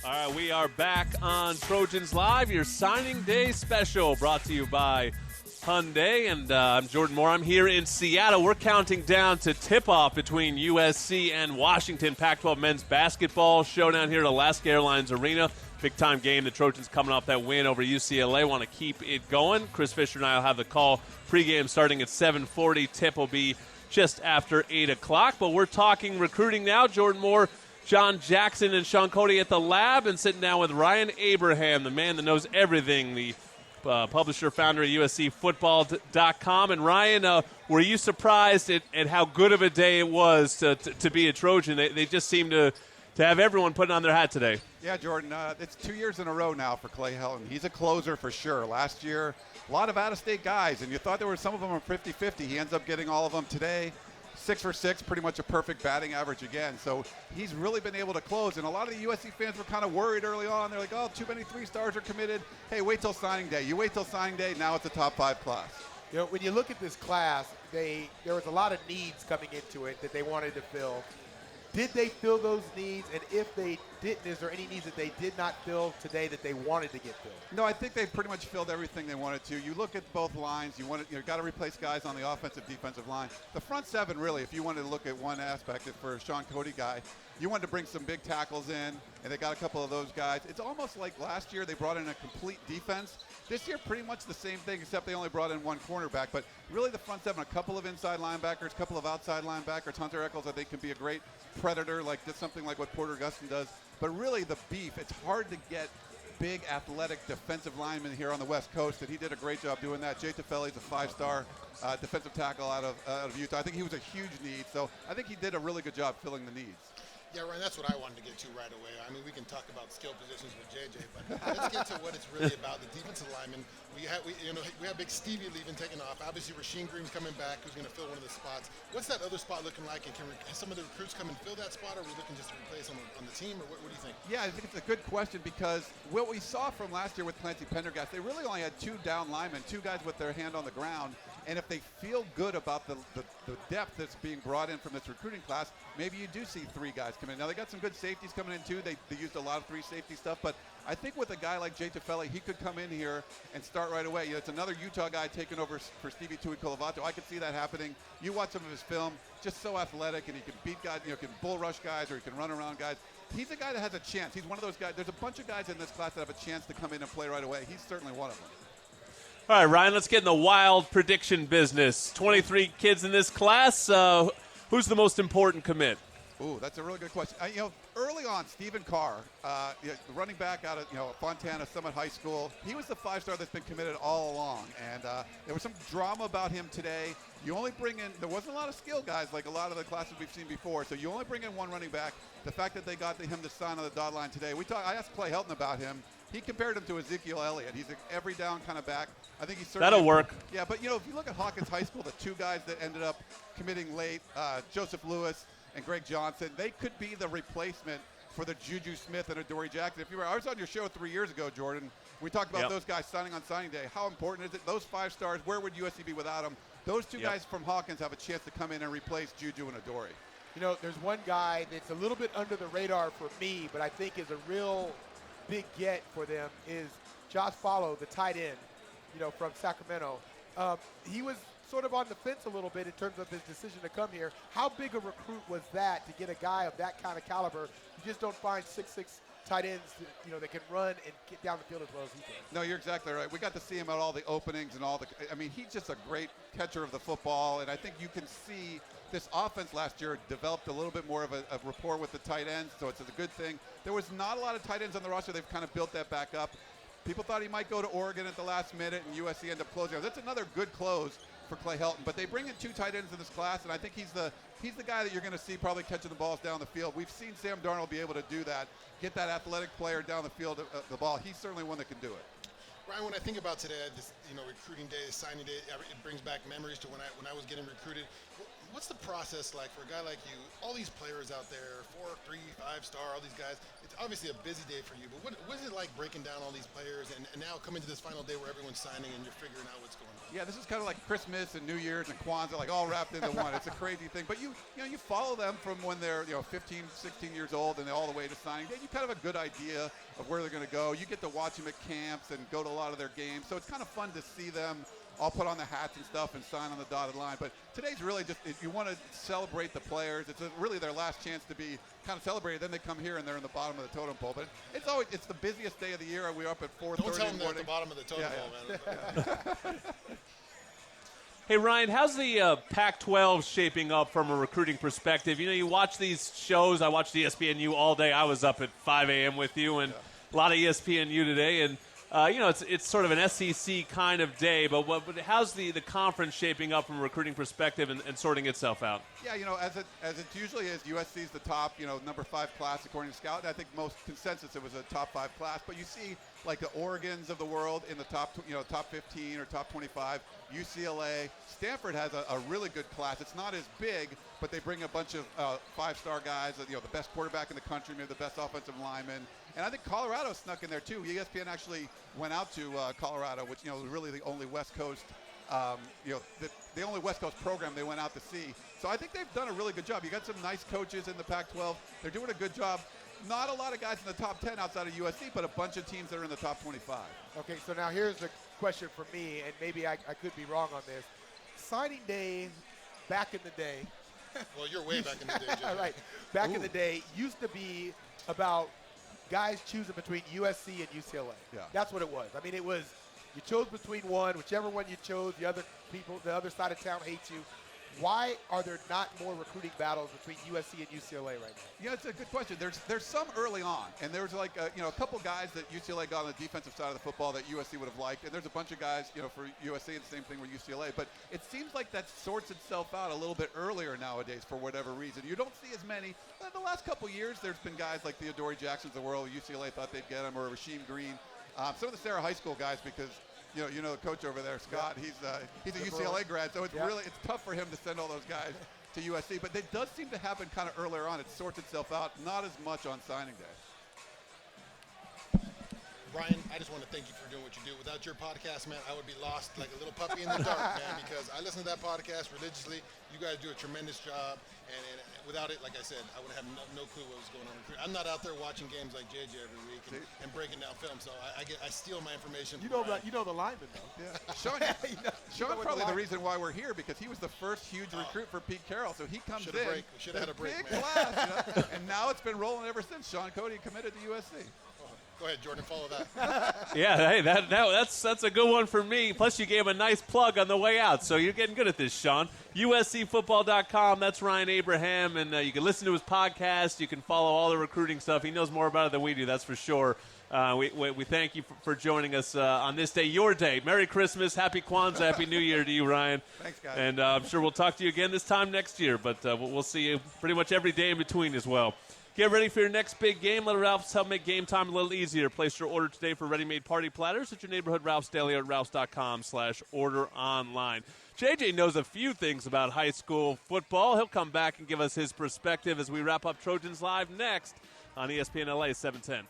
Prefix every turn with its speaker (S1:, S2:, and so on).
S1: All right, we are back on Trojans Live, your signing day special brought to you by Hyundai. And I'm Jordan Moore. I'm here in Seattle. We're counting down to tip-off between USC and Washington. Pac-12 men's basketball showdown here at Alaska Airlines Arena. Big-time game. The Trojans coming off that win over UCLA. Want to keep it going. Chris Fisher and I will have the call pregame starting at 7:40. Tip will be just after 8 o'clock. But we're talking recruiting now. Jordan Moore, John Jackson, and Sean Cody at the lab, and sitting down with Ryan Abraham, the man that knows everything, the publisher, founder of USCFootball.com. And Ryan, were you surprised at how good of a day it was to be a Trojan? They just seem to have everyone putting on their hat today.
S2: Yeah, Jordan, it's 2 years in a row now for Clay Helton. He's a closer for sure. Last year, a lot of out-of-state guys, and you thought there were some of them were 50-50. He ends up getting all of them today. 6 for 6, pretty much a perfect batting average again. So he's really been able to close. And a lot of the USC fans were kind of worried early on. They're like, oh, too many 3-stars are committed. Hey, wait till signing day. You wait till signing day, now it's a top 5 class.
S3: You know, when you look at this class, there was a lot of needs coming into it that they wanted to fill. Did they fill those needs? And if they didn't, is there any needs that they did not fill today that they wanted to get filled?
S2: No, I think they pretty much filled everything they wanted to. You look at both lines. You got to replace guys on the offensive, defensive line. The front seven, really, if you wanted to look at one aspect, for a Sean Cody guy, you wanted to bring some big tackles in, and they got a couple of those guys. It's almost like last year they brought in a complete defense. This year, pretty much the same thing, except they only brought in one cornerback. But really, the front seven, a couple of inside linebackers, a couple of outside linebackers. Hunter Echols, I think, can be a great predator, like just something like what Porter Gustin does. But really, the beef, it's hard to get big, athletic defensive linemen here on the West Coast, and he did a great job doing that. Jay Tufele's a 5-star defensive tackle out of Utah. I think he was a huge need, so I think he did a really good job filling the needs.
S4: Yeah, Ryan, that's what I wanted to get to right away. I mean, we can talk about skill positions with JJ, but let's get to what it's really about. The defensive linemen. We have Big Stevie leaving, taking off. Obviously, Rasheem Green's coming back, who's going to fill one of the spots. What's that other spot looking like? And can some of the recruits come and fill that spot, or are we looking just to replace on the team, or what do you think?
S2: Yeah, I think it's a good question because what we saw from last year with Clancy Pendergast, they really only had 2 down linemen, 2 guys with their hand on the ground. And if they feel good about the depth that's being brought in from this recruiting class, maybe you do see 3 guys come in. Now, they got some good safeties coming in, too. They used a lot of 3 safety stuff. But I think with a guy like Jay Tufele, he could come in here and start right away. You know, it's another Utah guy taking over for Stevie Tuicolavato. I could see that happening. You watch some of his film, just so athletic, and he can beat guys, can bull rush guys, or he can run around guys. He's a guy that has a chance. He's one of those guys. There's a bunch of guys in this class that have a chance to come in and play right away. He's certainly one of them.
S1: All right, Ryan, let's get in the wild prediction business. 23 kids in this class. Who's the most important commit?
S2: Ooh, that's a really good question. Early on, Stephen Carr, the running back out of Fontana Summit High School, he was the 5-star that's been committed all along. And there was some drama about him today. You only bring in, there wasn't a lot of skill guys like a lot of the classes we've seen before. So you only bring in one running back. The fact that they got him to sign on the dotted line today, I asked Clay Helton about him. He compared him to Ezekiel Elliott. He's an every down kind of back. I think he's certainly.
S1: That'll work.
S2: Yeah, but if you look at Hawkins High School, the 2 guys that ended up committing late, Joseph Lewis and Greg Johnson, they could be the replacement for the Juju Smith and Adoree Jackson. I was on your show 3 years ago, Jordan. We talked about those guys signing on signing day. How important is it? Those 5 stars, where would USC be without them? Those 2 guys from Hawkins have a chance to come in and replace Juju and Adoree.
S3: You know, there's one guy that's a little bit under the radar for me, but I think is a real big get for them is Josh Follow, the tight end, from Sacramento. He was sort of on the fence a little bit in terms of his decision to come here. How big a recruit was that to get a guy of that kind of caliber? You just don't find 6'6" tight ends that can run and get down the field as well as he can.
S2: No, you're exactly right. We got to see him at all the openings and he's just a great catcher of the football, and I think you can see this offense last year developed a little bit more of a rapport with the tight ends, so it's a good thing. There was not a lot of tight ends on the roster. They've kind of built that back up. People thought he might go to Oregon at the last minute, and USC ended up closing. That's another good close for Clay Helton. But they bring in 2 tight ends in this class, and I think he's the guy that you're going to see probably catching the balls down the field. We've seen Sam Darnold be able to do that, get that athletic player down the field, the ball. He's certainly one that can do it.
S4: Ryan, when I think about today, this recruiting day, signing day, it brings back memories to when I was getting recruited. what's the process like for a guy like you? All these players out there, 4, 3, 5-star, all these guys. It's obviously a busy day for you, but what is it like breaking down all these players and now coming to this final day where everyone's signing and you're figuring out what's going on?
S2: Yeah, this is kind of like Christmas and New Year's and Kwanzaa, like all wrapped into one. It's a crazy thing. But you follow them from when they're 15, 16 years old and all the way to signing day. You kind of have a good idea of where they're going to go. You get to watch them at camps and go to a lot of their games. So it's kind of fun to see them all put on the hats and stuff and sign on the dotted line. But today's really just, if you want to celebrate the players, it's really their last chance to be kind of celebrated. Then they come here and they're in the bottom of the totem pole. But it's the busiest day of the year. We're up at 4:30
S4: Don't tell them
S2: in the
S4: they're at
S2: morning.
S4: the bottom of the totem pole, man.
S1: Hey, Ryan, how's the Pac-12 shaping up from a recruiting perspective? You watch these shows. I watched ESPNU all day. I was up at 5 a.m. with you, and a lot of ESPNU today. And, it's sort of an SEC kind of day. But how's the conference shaping up from a recruiting perspective and sorting itself out?
S2: Yeah, as it usually is, USC is the top, number 5 class according to Scout. And I think most consensus it was a top 5 class. But you see, like the Oregons of the world in the top 15 or top 25. UCLA, Stanford has a really good class. It's not as big, but they bring a bunch of 5-star guys. The best quarterback in the country, maybe the best offensive lineman. And I think Colorado snuck in there too. ESPN actually went out to Colorado, which was really the only West Coast, the only West Coast program they went out to see. So I think they've done a really good job. You got some nice coaches in the Pac-12. They're doing a good job. Not a lot of guys in the top 10 outside of USC, but a bunch of teams that are in the top 25.
S3: Okay, so now here's the question for me, and maybe I could be wrong on this. Signing day back in the day.
S4: Well, you're way back in the day, Jay.
S3: Right. Back in the day used to be about guys choosing between USC and UCLA.
S2: Yeah.
S3: That's what it was. I mean, it was you chose between one, whichever one you chose, the other side of town hates you. Why are there not more recruiting battles between USC and UCLA right now?
S2: It's a good question. There's some early on, and there's like a couple guys that UCLA got on the defensive side of the football that USC would have liked, and there's a bunch of guys for USC and the same thing with UCLA. But it seems like that sorts itself out a little bit earlier nowadays for whatever reason. You don't see as many. The last couple years, there's been guys like Theodore Jackson's of the world. UCLA thought they'd get him, or Rasheem Green. Some of the Sarah High School guys because. The coach over there, Scott.
S3: Yeah.
S2: He's a UCLA grad, so it's tough for him to send all those guys to USC. But it does seem to happen kind of earlier on. It sorts itself out, not as much on signing day.
S4: Brian, I just want to thank you for doing what you do. Without your podcast, man, I would be lost like a little puppy in the dark, man, because I listen to that podcast religiously. You guys do a tremendous job, and without it, like I said, I would have no clue what was going on. I'm not out there watching games like JJ every week and breaking down film, so I steal my information from Brian.
S3: You know the lineman, though.
S2: Yeah. Sean's probably the reason why we're here, because he was the first huge recruit for Pete Carroll, so he comes in.
S4: We should have had a break,
S2: big
S4: man.
S2: class, and now it's been rolling ever since. Sean Cody committed to USC.
S4: Go ahead, Jordan, follow that.
S1: Yeah, hey, that's a good one for me. Plus, you gave a nice plug on the way out, so you're getting good at this, Sean. USCFootball.com, that's Ryan Abraham, and you can listen to his podcast. You can follow all the recruiting stuff. He knows more about it than we do, that's for sure. We thank you for joining us on this day, your day. Merry Christmas, Happy Kwanzaa, Happy New Year to you, Ryan.
S2: Thanks, guys.
S1: And I'm sure we'll talk to you again this time next year, but we'll see you pretty much every day in between as well. Get ready for your next big game. Let Ralph's help make game time a little easier. Place your order today for ready-made party platters at your neighborhood Ralph's Daily or at ralphs.com/order online. JJ knows a few things about high school football. He'll come back and give us his perspective as we wrap up Trojans Live next on ESPN LA 710.